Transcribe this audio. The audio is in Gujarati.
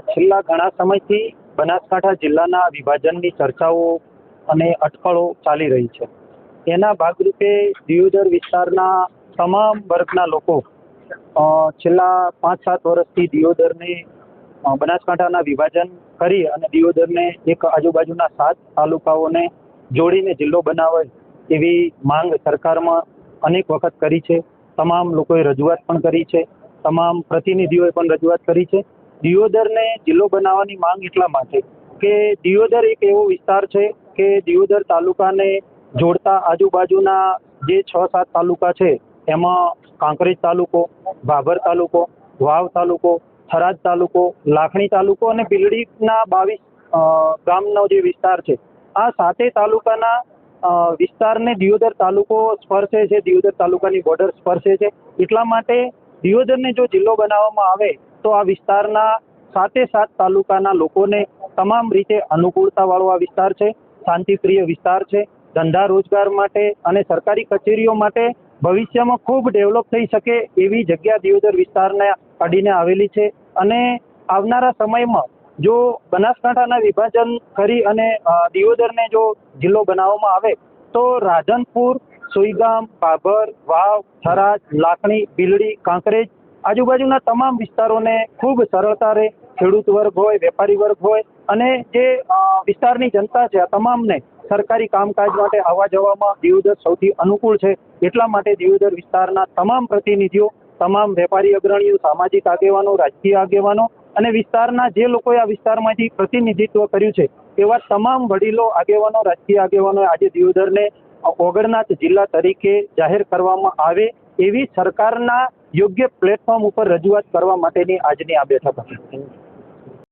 છેલ્લા ઘણા સમયથી બનાસકાંઠા જિલ્લાના વિભાજનની ચર્ચાઓ અને અટકળો ચાલી રહી છે. તેના ભાગરૂપે દિયોદર વિસ્તારના તમામ વર્ગના લોકો છેલ્લા 5-7 વર્ષથી દિયોદરને બનાસકાંઠાના વિભાજન કરી અને દિયોદરને એક આજુબાજુના 7 તાલુકાઓને જોડીને જિલ્લો બનાવે એવી માંગ સરકારમાં અનેક વખત કરી છે. તમામ લોકોએ રજૂઆત પણ કરી છે. તમામ પ્રતિનિધિઓએ પણ રજૂઆત કરી છે. દિયોદરને જિલ્લો બનાવવાની માંગ એટલા માટે કે દિયોદર એક એવો વિસ્તાર છે કે દિયોદર તાલુકાને જોડતા આજુબાજુના જે 6-7 તાલુકા છે એમાં કાંકરેજ તાલુકો, ભાભર તાલુકો, વાવ તાલુકો, થરાદ તાલુકો, લાખણી તાલુકો અને બિલડીના 22 ગામનો જે વિસ્તાર છે, આ 7 તાલુકાના વિસ્તારને દિયોદર તાલુકો સ્પર્શે છે, દિયોદર તાલુકાની બોર્ડર સ્પર્શે છે. એટલા માટે દિયોદરને જો જિલ્લો બનાવવામાં આવે તો આ વિસ્તારના 7 તાલુકાના લોકોને તમામ રીતે અનુકૂળતાવાળો આ વિસ્તાર છે, શાંતિપ્રિય વિસ્તાર છે. ધંધા રોજગાર માટે અને સરકારી કચેરીઓ માટે ભવિષ્યમાં ખૂબ ડેવલપ થઈ શકે એવી જગ્યા દિયોદર વિસ્તારને અડીને આવેલી છે. અને આવનારા સમયમાં જો બનાસકાંઠાના વિભાજન કરી અને દિયોદરને જો જિલ્લો બનાવવામાં આવે તો રાધનપુર, સુઈગામ, ભાભર, વાવ, થરાદ, લાખણી, બિલડી, કાંકરેજ આજુબાજુના તમામ વિસ્તારોને ખૂબ સરળતા રહે. ખેડૂત વર્ગ હોય, વેપારી વર્ગ હોય અને જે વિસ્તારની જનતા છે આ તમામને સરકારી કામકાજ માટે આવવા જવામાં દિયોદર સૌથી અનુકૂળ છે. એટલા માટે દિયોદર વિસ્તારના તમામ પ્રતિનિધિઓ, તમામ વેપારી અગ્રણીઓ, સામાજિક આગેવાનો, રાજકીય આગેવાનો અને વિસ્તારના જે લોકોએ આ વિસ્તારમાંથી પ્રતિનિધિત્વ કર્યું છે એવા તમામ વડીલો, આગેવાનો, રાજકીય આગેવાનોએ આજે દિયોદરને ઓગણનાથ જિલ્લા તરીકે જાહેર કરવામાં આવે એવી સરકારના યોગ્ય પ્લેટફોર્મ ઉપર રજૂઆત કરવા માટેની આજની આ બેઠક હતી.